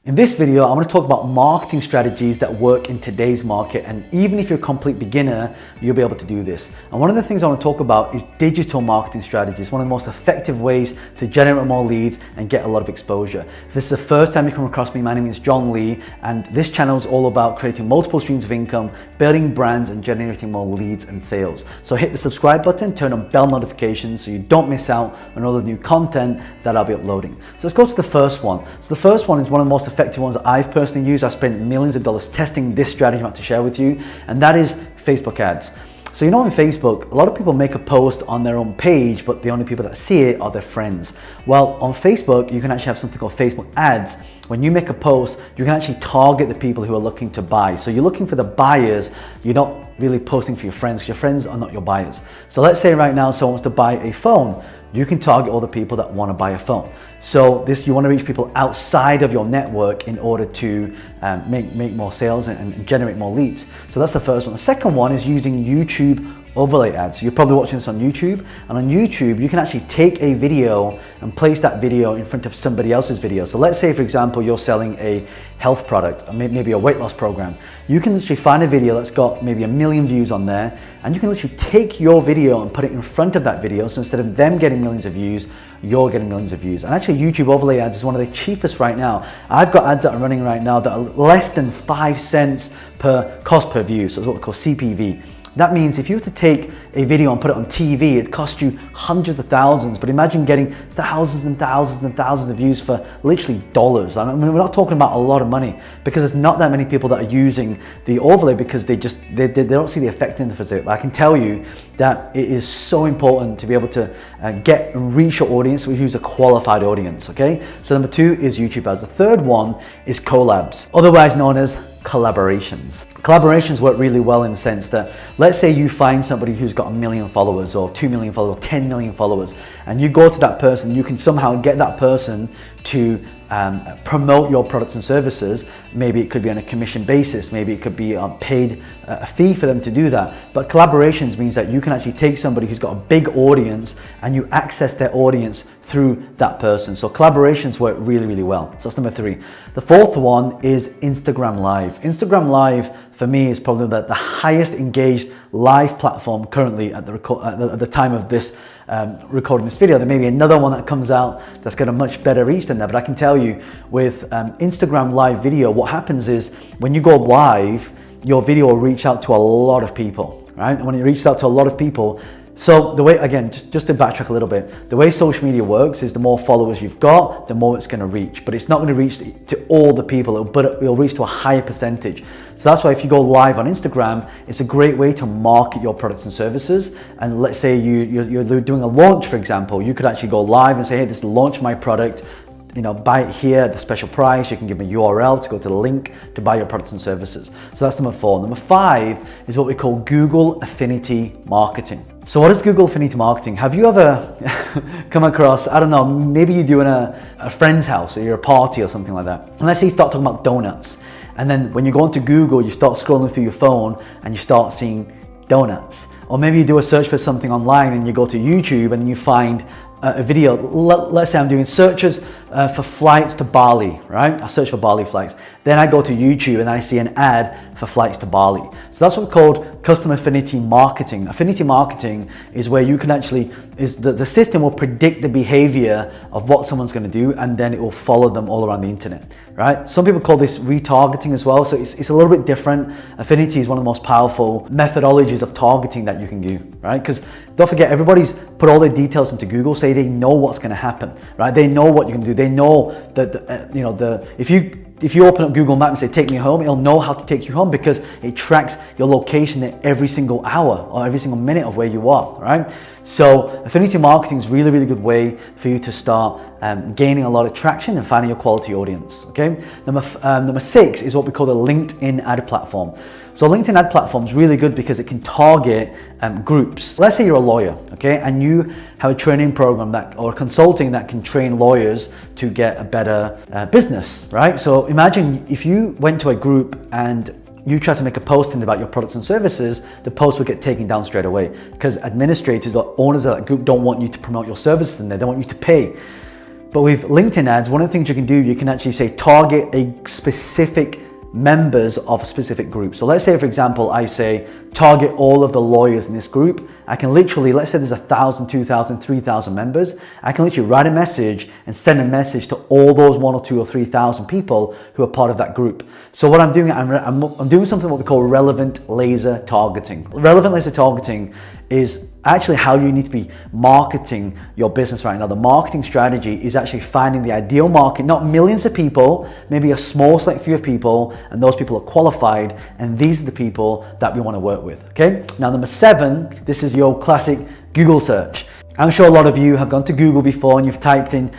In this video, I'm going to talk about marketing strategies that work in today's market, and even if you're a complete beginner, you'll be able to do this. And one of the things I want to talk about is digital marketing strategies, one of the most effective ways to generate more leads and get a lot of exposure. If this is the first time you come across me, my name is John Lee, and this channel is all about creating multiple streams of income, building brands, and generating more leads and sales. So hit the subscribe button, turn on bell notifications so you don't miss out on all the new content that I'll be uploading. So let's go to the first one. So the first one is one of the most effective ones that I've personally used. I spent millions of dollars testing this strategy I'm about to share with you, and that is Facebook ads. So you know, on Facebook, a lot of people make a post on their own page, but the only people that see it are their friends. Well, on Facebook, you can actually have something called Facebook ads. When you make a post, you can actually target the people who are looking to buy. So you're looking for the buyers, you're not really posting for your friends, because your friends are not your buyers. So let's say right now someone wants to buy a phone. You can target all the people that want to buy a phone. So you want to reach people outside of your network in order to make more sales and generate more leads. So that's the first one. The second one is using YouTube overlay ads. So you're probably watching this on YouTube, and on YouTube you can actually take a video and place that video in front of somebody else's video. So let's say, for example, you're selling a health product, or maybe a weight loss program. You can literally find a video that's got maybe 1 million views on there, and you can literally take your video and put it in front of that video. So instead of them getting millions of views, you're getting millions of views. And actually, YouTube overlay ads is one of the cheapest right now. I've got ads that are running right now that are less than 5 cents per cost per view. So it's what we call CPV. That means if you were to take a video and put it on TV, it costs you hundreds of thousands, but imagine getting thousands and thousands and thousands of views for literally dollars. I mean, we're not talking about a lot of money, because there's not that many people that are using the overlay because they don't see the effectiveness of it. But I can tell you that it is so important to be able to get and reach your audience, who's a qualified audience, okay? So number 2 is YouTube ads. The third one is collabs, otherwise known as collaborations. Collaborations work really well in the sense that, let's say you find somebody who's got 1 million followers or 2 million followers or 10 million followers, and you go to that person, you can somehow get that person to promote your products and services. Maybe it could be on a commission basis, maybe it could be paid a fee for them to do that. But collaborations means that you can actually take somebody who's got a big audience and you access their audience through that person. So collaborations work really, really well. So that's number 3. The fourth one is Instagram Live. Instagram Live for me is probably the highest engaged live platform currently at the time of this recording this video. There may be another one that comes out that's got a much better reach than that, but I can tell you with Instagram Live video, what happens is when you go live, your video will reach out to a lot of people, right? And when it reaches out to a lot of people, so the way, again, just to backtrack a little bit, the way social media works is the more followers you've got, the more it's going to reach, but it's not going to reach to all the people, but it'll reach to a higher percentage. So that's why if you go live on Instagram, it's a great way to market your products and services. And let's say you're doing a launch, for example, you could actually go live and say, hey, this is launch my product. You know, buy it here at the special price. You can give me a URL to go to the link to buy your products and services. So that's number 4. Number 5 is what we call Google Affinity Marketing. So what is Google Affinity Marketing? Have you ever come across, I don't know, maybe you're doing a friend's house or you're a party or something like that. And let's say you start talking about donuts. And then when you go onto Google, you start scrolling through your phone and you start seeing donuts. Or maybe you do a search for something online and you go to YouTube and you find a video. Let's say I'm doing searches for flights to Bali, right? I search for Bali flights. Then I go to YouTube and I see an ad for flights to Bali. So that's what's called custom affinity marketing. Affinity marketing is where you can actually, the system will predict the behavior of what someone's going to do, and then it will follow them all around the internet, right? Some people call this retargeting as well. So it's a little bit different. Affinity is one of the most powerful methodologies of targeting that you can do, right? Because don't forget, everybody's put all their details into Google, so they know what's going to happen, right? They know what you're going to do. They know that if you open up Google Maps and say, take me home, it'll know how to take you home because it tracks your location at every single hour or every single minute of where you are, right? So affinity marketing is really, really good way for you to start gaining a lot of traction and finding your quality audience, okay? Number 6 is what we call the LinkedIn ad platform. So LinkedIn ad platform is really good because it can target groups. Let's say you're a lawyer, okay, and you have a training program or consulting that can train lawyers to get a better business, right? So imagine if you went to a group and you try to make a posting about your products and services, the post will get taken down straight away because administrators or owners of that group don't want you to promote your services in there. They want you to pay. But with LinkedIn ads, one of the things you can do, you can actually say target a specific members of a specific group. So let's say, for example, I say target all of the lawyers in this group. I can literally, let's say there's 1,000, 2,000, 3,000 members. I can literally write a message and send a message to all those 1 or 2 or 3,000 people who are part of that group. So what I'm doing, I'm doing something what we call relevant laser targeting. Relevant laser targeting is actually how you need to be marketing your business right now. The marketing strategy is actually finding the ideal market, not millions of people, maybe a small select few of people, and those people are qualified, and these are the people that we want to work with, okay? Now, number 7, this is your classic Google search. I'm sure a lot of you have gone to Google before and you've typed in,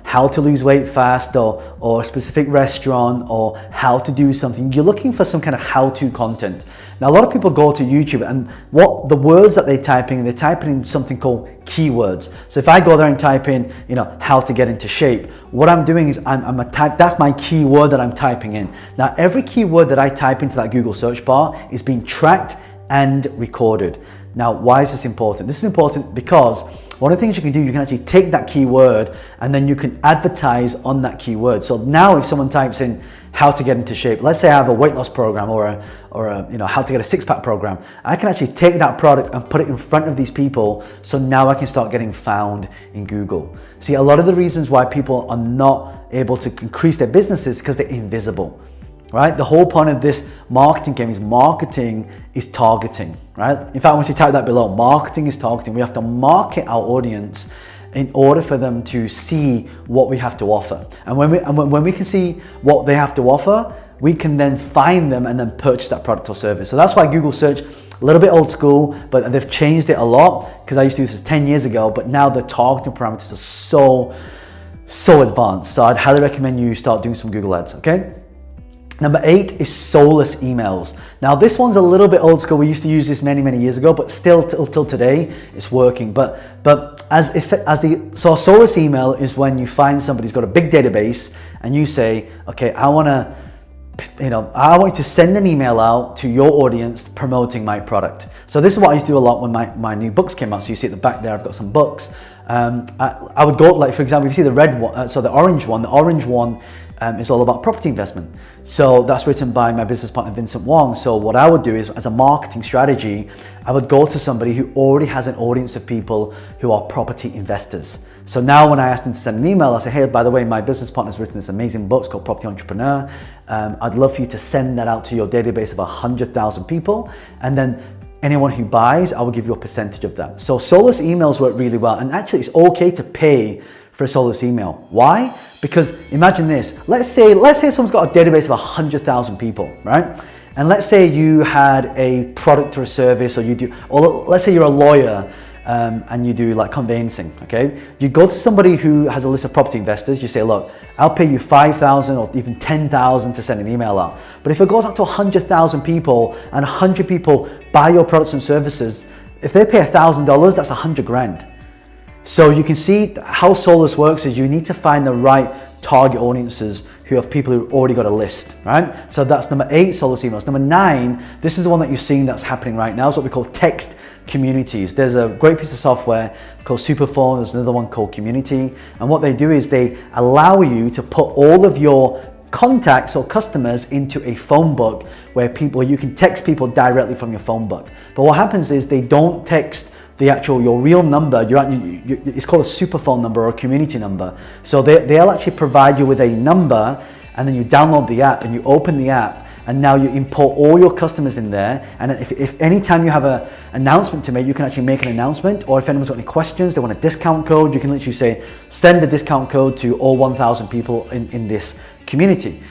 how to lose weight fast or a specific restaurant or how to do something. You're looking for some kind of how-to content. Now, a lot of people go to YouTube and what the words that they're typing in something called keywords. So if I go there and type in, how to get into shape, what I'm doing is that's my keyword that I'm typing in. Now, every keyword that I type into that Google search bar is being tracked and recorded. Now, why is this important? This is important because one of the things you can do, you can actually take that keyword and then you can advertise on that keyword. So now if someone types in how to get into shape, let's say I have a weight loss program or a how to get a six-pack program, I can actually take that product and put it in front of these people. So now I can start getting found in Google. See, a lot of the reasons why people are not able to increase their businesses because they're invisible. Right? The whole point of this marketing game is targeting, right? In fact, I want you to type that below. Marketing is targeting. We have to market our audience in order for them to see what we have to offer. And when we can see what they have to offer, we can then find them and then purchase that product or service. So that's why Google search, a little bit old school, but they've changed it a lot because I used to do this 10 years ago, but now the targeting parameters are so advanced. So I'd highly recommend you start doing some Google ads, okay? Number 8 is Soulless emails. Now this one's a little bit old school. We used to use this many years ago, but still till today it's working. But so a Soulless email is when you find somebody who's got a big database and you say, okay, I want you to send an email out to your audience promoting my product. So this is what I used to do a lot when my new books came out. So you see at the back there, I've got some books. I would go, like, for example, if you see the red one, the orange one is all about property investment. So that's written by my business partner, Vincent Wong. So what I would do is, as a marketing strategy, I would go to somebody who already has an audience of people who are property investors. So now when I ask them to send an email, I say, hey, by the way, my business partner's written this amazing book called Property Entrepreneur. I'd love for you to send that out to your database of 100,000 people. And then anyone who buys, I will give you a percentage of that. So Soulless emails work really well. And actually it's okay to pay for a Soulless email. Why? Because imagine this, let's say someone's got a database of 100,000 people, right? And let's say you had a product or a service, or let's say you're a lawyer and you do like conveyancing, okay? You go to somebody who has a list of property investors, you say, look, I'll pay you 5,000 or even 10,000 to send an email out. But if it goes out to 100,000 people and 100 people buy your products and services, if they pay $1,000, that's 100 grand. So you can see how Soulless works is you need to find the right target audiences who have people who already got a list, right? So that's number 8, Soulless emails. Number 9, this is the one that you're seeing that's happening right now. It's what we call text communities. There's a great piece of software called Superphone. There's another one called Community. And what they do is they allow you to put all of your contacts or customers into a phone book where you can text people directly from your phone book. But what happens is they don't text your real number. It's called a superphone number or a community number. So they'll actually provide you with a number, and then you download the app and you open the app, and now you import all your customers in there. And if anytime you have an announcement to make, you can actually make an announcement. Or if anyone's got any questions, they want a discount code, you can literally say, send the discount code to all 1,000 people in this community.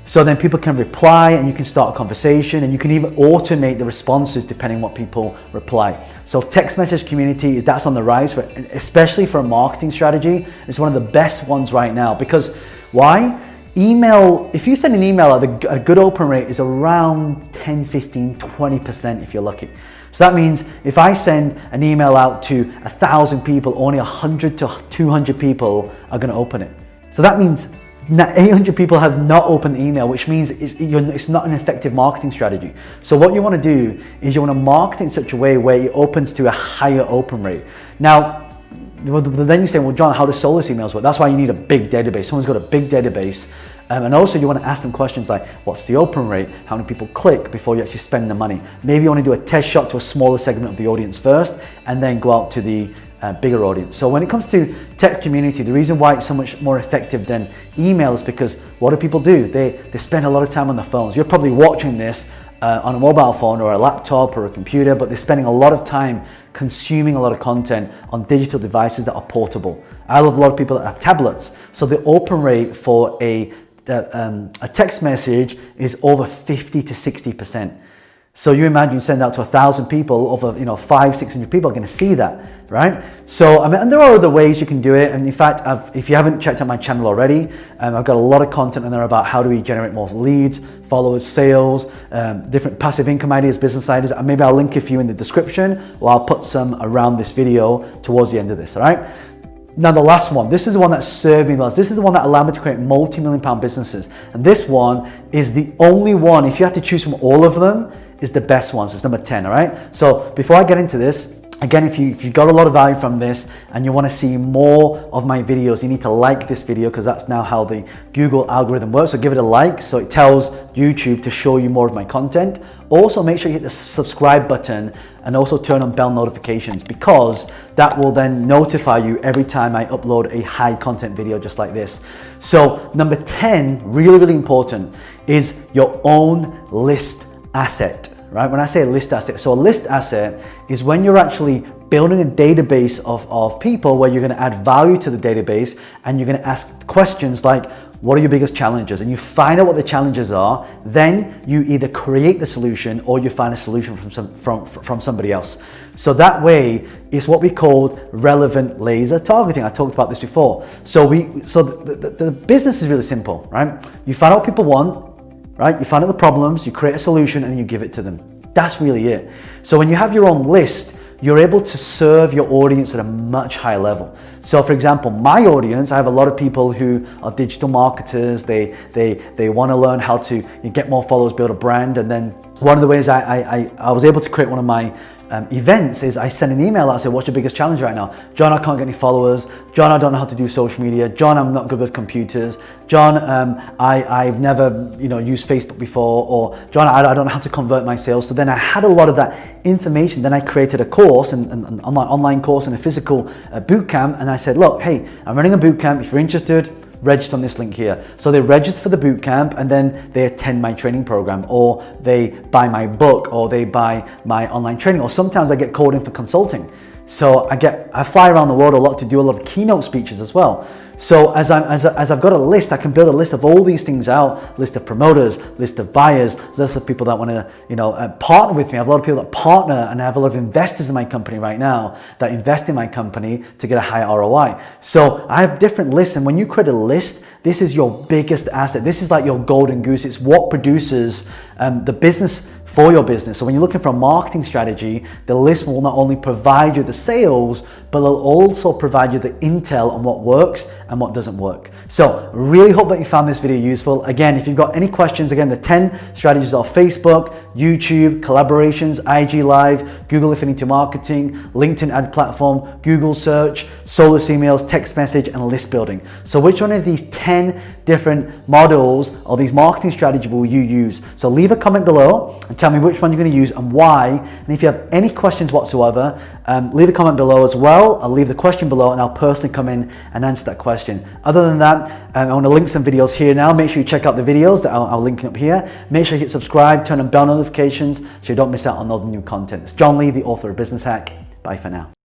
So then people can reply and you can start a conversation, and you can even automate the responses depending on what people reply. So text message community, that's on the rise, especially for a marketing strategy. It's one of the best ones right now. Because why? Email, if you send an email, a good open rate is around 10, 15, 20% if you're lucky. So that means if I send an email out to 1,000 people, only 100 to 200 people are going to open it. So that means 800 people have not opened the email, which means it's not an effective marketing strategy. So what you want to do is you want to market in such a way where it opens to a higher open rate. Now, then you say, well, John, how does Soulless emails work? That's why you need a big database. Someone's got a big database. And also you want to ask them questions like, what's the open rate? How many people click before you actually spend the money? Maybe you want to do a test shot to a smaller segment of the audience first, and then go out to the bigger audience. So when it comes to text community, the reason why it's so much more effective than email is because what do people do? They spend a lot of time on their phones. You're probably watching this on a mobile phone or a laptop or a computer, but they're spending a lot of time consuming a lot of content on digital devices that are portable. I love a lot of people that have tablets. So the open rate for a text message is over 50 to 60%. So you imagine you send out to 1,000 people, over 500-600 people are going to see that, right? So I mean, and there are other ways you can do it. And in fact, if you haven't checked out my channel already, I've got a lot of content in there about how do we generate more leads, followers, sales, different passive income ideas, business ideas. And maybe I'll link a few in the description, or I'll put some around this video towards the end of this. All right. Now the last one, this is the one that served me the most. This is the one that allowed me to create multi-million-pound businesses. And this one is the only one, if you had to choose from all of them, is the best one. So it's number 10, all right? So before I get into this, again, if you got a lot of value from this and you want to see more of my videos, you need to like this video, because that's now how the Google algorithm works. So give it a like so it tells YouTube to show you more of my content. Also, make sure you hit the subscribe button and also turn on bell notifications, because that will then notify you every time I upload a high content video just like this. So number 10, really, really important, is your own list asset, right? When I say a list asset, so a list asset is when you're actually building a database of people where you're going to add value to the database, and you're going to ask questions like, what are your biggest challenges? And you find out what the challenges are. Then you either create the solution or you find a solution from somebody else. So that way it's what we call relevant laser targeting. I talked about this before. So the business is really simple, right? You find out what people want, right? You find out the problems, you create a solution, and you give it to them. That's really it. So when you have your own list, you're able to serve your audience at a much higher level. So for example, my audience, I have a lot of people who are digital marketers. They want to learn how to get more followers, build a brand. And then one of the ways I was able to create one of my events is I send an email out and say, what's your biggest challenge right now? John, I can't get any followers. John, I don't know how to do social media. John, I'm not good with computers. John, I've never used Facebook before. Or John, I don't know how to convert my sales. So then I had a lot of that information. Then I created a course, an online course and a physical boot camp. And I said, look, hey, I'm running a boot camp. If you're interested, register on this link here. So they register for the boot camp, and then they attend my training program, or they buy my book, or they buy my online training, or sometimes I get called in for consulting. So I fly around the world a lot to do a lot of keynote speeches as well. So as I've got a list, I can build a list of all these things out, list of promoters, list of buyers, list of people that want to, partner with me. I have a lot of people that partner, and I have a lot of investors in my company right now that invest in my company to get a high ROI. So I have different lists, and when you create a list, this is your biggest asset. This is like your golden goose. It's what produces the business for your business. So when you're looking for a marketing strategy, the list will not only provide you the sales, but it'll also provide you the intel on what works and what doesn't work. So really hope that you found this video useful. Again, if you've got any questions, again, the 10 strategies are Facebook, YouTube, collaborations, IG Live, Google Affinity Marketing, LinkedIn ad platform, Google search, Soulless emails, text message, and list building. So which one of these 10 different models or these marketing strategies will you use? So leave a comment below and tell me which one you're going to use and why. And if you have any questions whatsoever, leave a comment below as well. I'll leave the question below, and I'll personally come in and answer that question. Other than that, I want to link some videos here now. Make sure you check out the videos that I'll link up here. Make sure you hit subscribe, turn on bell notifications so you don't miss out on all the new content. It's John Lee, the author of Business Hack. Bye for now.